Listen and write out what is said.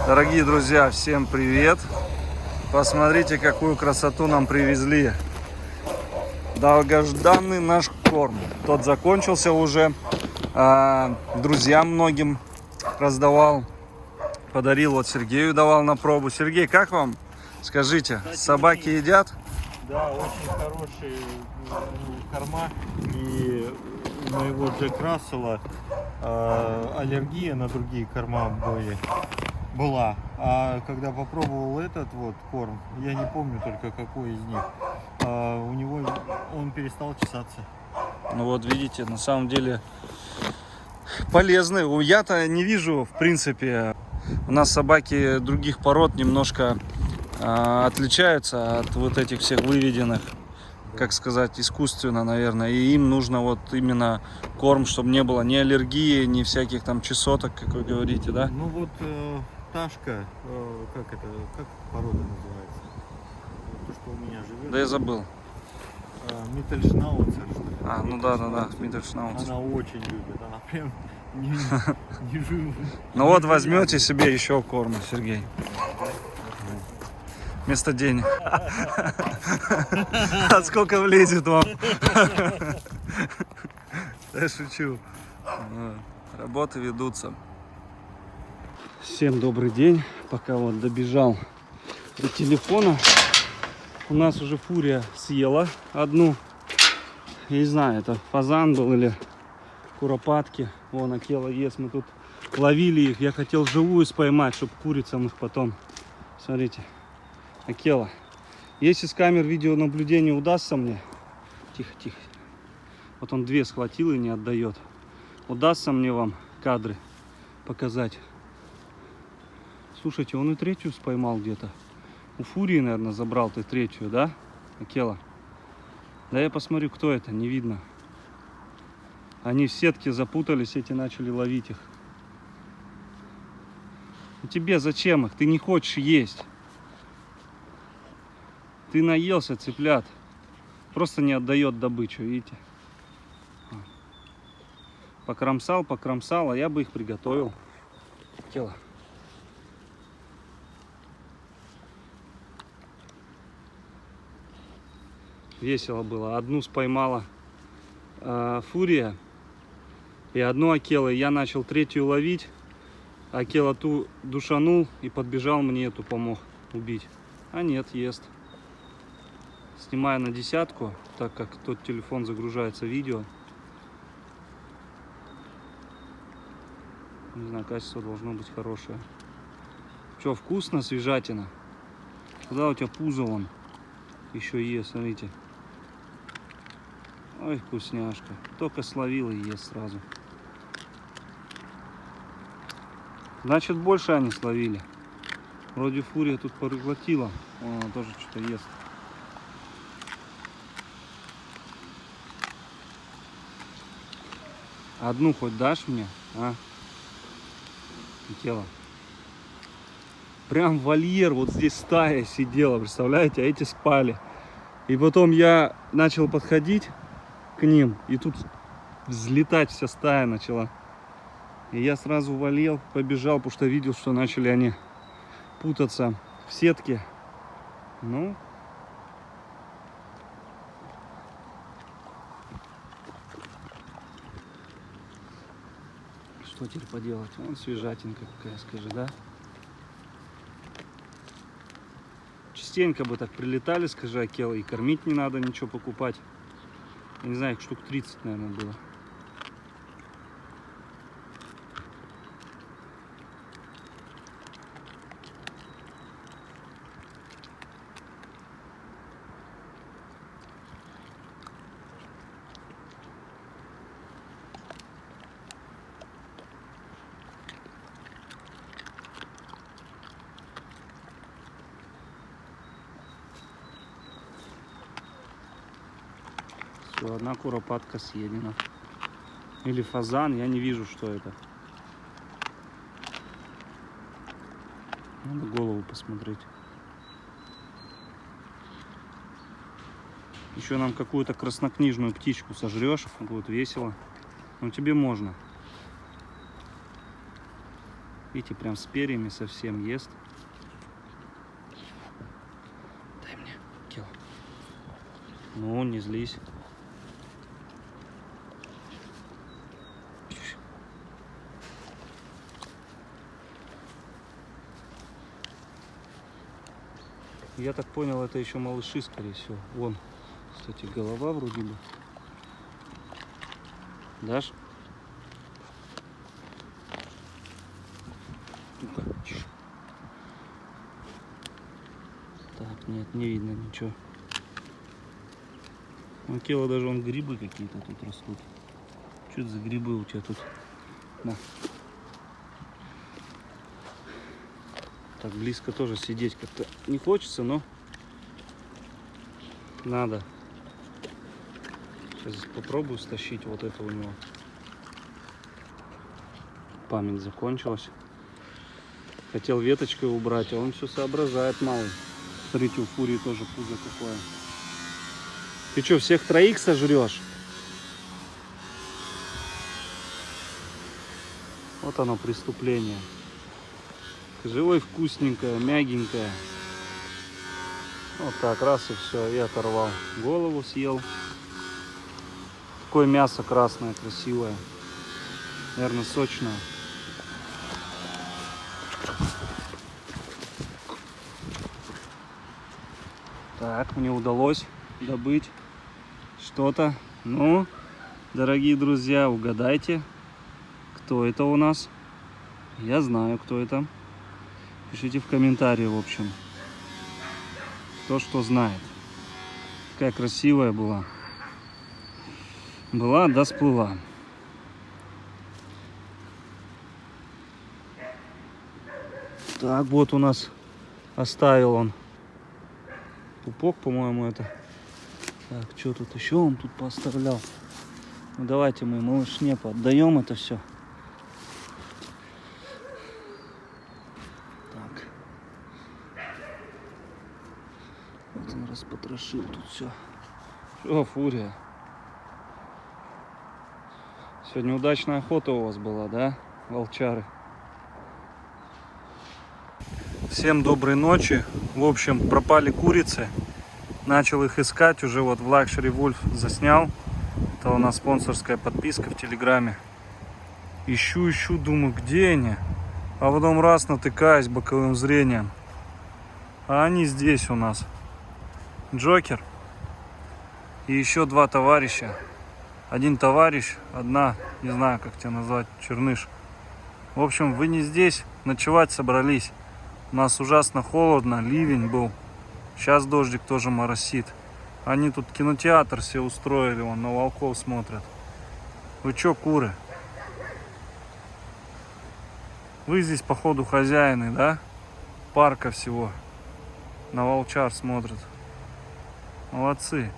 Дорогие друзья, всем привет! Посмотрите, какую красоту нам привезли. Долгожданный наш корм. Тот закончился уже. Друзьям многим раздавал. Подарил, вот Сергею давал на пробу. Сергей, как вам? Скажите, кстати, собаки едят? Да, очень хорошие корма. И у моего Джек Рассела аллергия на другие корма была. А когда попробовал этот вот корм, я не помню только какой из них, у него он перестал чесаться. Ну вот видите, на самом деле полезный. Я-то не вижу, в принципе, у нас собаки других пород немножко отличаются от вот этих всех выведенных, как сказать, искусственно, наверное. И им нужно вот именно корм, чтобы не было ни аллергии, ни всяких там чесоток, как вы говорите, да? Ну вот Ташка, как порода называется? То, что у меня живет. Да я забыл. Миттельшнауцер, что ли? Ну да, Миттельшнауцер. Она очень любит, она прям не живет. Ну вот возьмете себе еще корма, Сергей. Вместо денег. А сколько влезет вам? Я шучу. Работы ведутся. Всем добрый день. Пока вот добежал до телефона. У нас уже фурия съела одну. Я не знаю, это фазан был или куропатки. Вон Акела ест. Мы тут ловили их. Я хотел живую споймать, чтобы курицам их потом. Смотрите. Акела. Если с камер видеонаблюдения удастся мне. Тихо. Вот он две схватил и не отдает. Удастся мне вам кадры показать. Слушайте, он и третью споймал где-то. У фурии, наверное, забрал ты третью, да, Акела? Да я посмотрю, кто это, не видно. Они в сетке запутались, эти начали ловить их. Ну тебе зачем их? Ты не хочешь есть. Ты наелся, цыплят. Просто не отдает добычу, видите? Покромсал, а я бы их приготовил. Акела. Весело было. Одну споймала фурия и одну Акела. Я начал третью ловить. Акела ту душанул и подбежал, мне эту помог убить. А нет, ест. Снимаю на 10, так как тот телефон загружается видео. Не знаю, качество должно быть хорошее. Что, вкусно, свежатина? Куда у тебя пузо вон? Еще ест, смотрите. Ой, вкусняшка. Только словил и ест сразу. Значит, больше они словили. Вроде фурия тут проглотила. Вон она тоже что-то ест. Одну хоть дашь мне, а? Тело. Прям вольер, вот здесь стая сидела, представляете, а эти спали. И потом я начал подходить к ним, и тут взлетать вся стая начала. И я сразу валил, побежал, потому что видел, что начали они путаться в сетке. Ну, что теперь поделать? Вон свежатинка какая, скажи, да? Частенько бы так прилетали, скажи, Акела, и кормить не надо ничего покупать. Я не знаю, их штук 30, наверное, было. Все, одна куропатка съедена. Или фазан, я не вижу, что это. Надо голову посмотреть. Еще нам какую-то краснокнижную птичку сожрешь, будет весело. Но тебе можно. Видите, прям с перьями совсем ест. Дай мне, Кел. Ну, не злись. Я так понял, это еще малыши, скорее всего. Вон, кстати, голова вроде бы. Дашь? Ну-ка. Так, нет, не видно ничего. У Кела даже вон грибы какие-то тут растут. Что это за грибы у тебя тут? На. Так близко тоже сидеть как-то не хочется, но надо. Сейчас попробую стащить вот это у него. Память закончилась. Хотел веточкой убрать, а он все соображает, малый. Смотрите, у фурии тоже пузо какое. Ты что, всех троих сожрешь? Вот оно, преступление. Живой, вкусненькое, мягенькое. Вот так, раз и все, и оторвал. Голову съел. Такое мясо красное, красивое. Наверное, сочное. Так, мне удалось добыть что-то. Ну, дорогие друзья, угадайте, кто это у нас. Я знаю, кто это. Пишите в комментарии, в общем, кто что знает. Какая красивая была. Была, да сплыла. Так, вот у нас оставил он пупок, по-моему, это. Так, что тут еще он тут поставлял? Ну, давайте мы малышне отдаем это все. Так. Вот он распотрошил тут все. Что, фурия? Сегодня удачная охота у вас была, да, волчары? Всем доброй ночи. В общем, пропали курицы. Начал их искать. Уже вот в Luxury Wolf заснял. Это у нас спонсорская подписка в Телеграме. Ищу, думаю, где они? А потом раз натыкаюсь боковым зрением. А они здесь у нас. Джокер. И еще два товарища. Один товарищ, одна, не знаю, как тебя назвать, черныш. В общем, вы не здесь, ночевать собрались. У нас ужасно холодно, ливень был. Сейчас дождик тоже моросит. Они тут кинотеатр себе устроили, вон на волков смотрят. Вы чё, куры? Вы здесь, походу, хозяины, да? Парка всего. На волчар смотрят. Молодцы.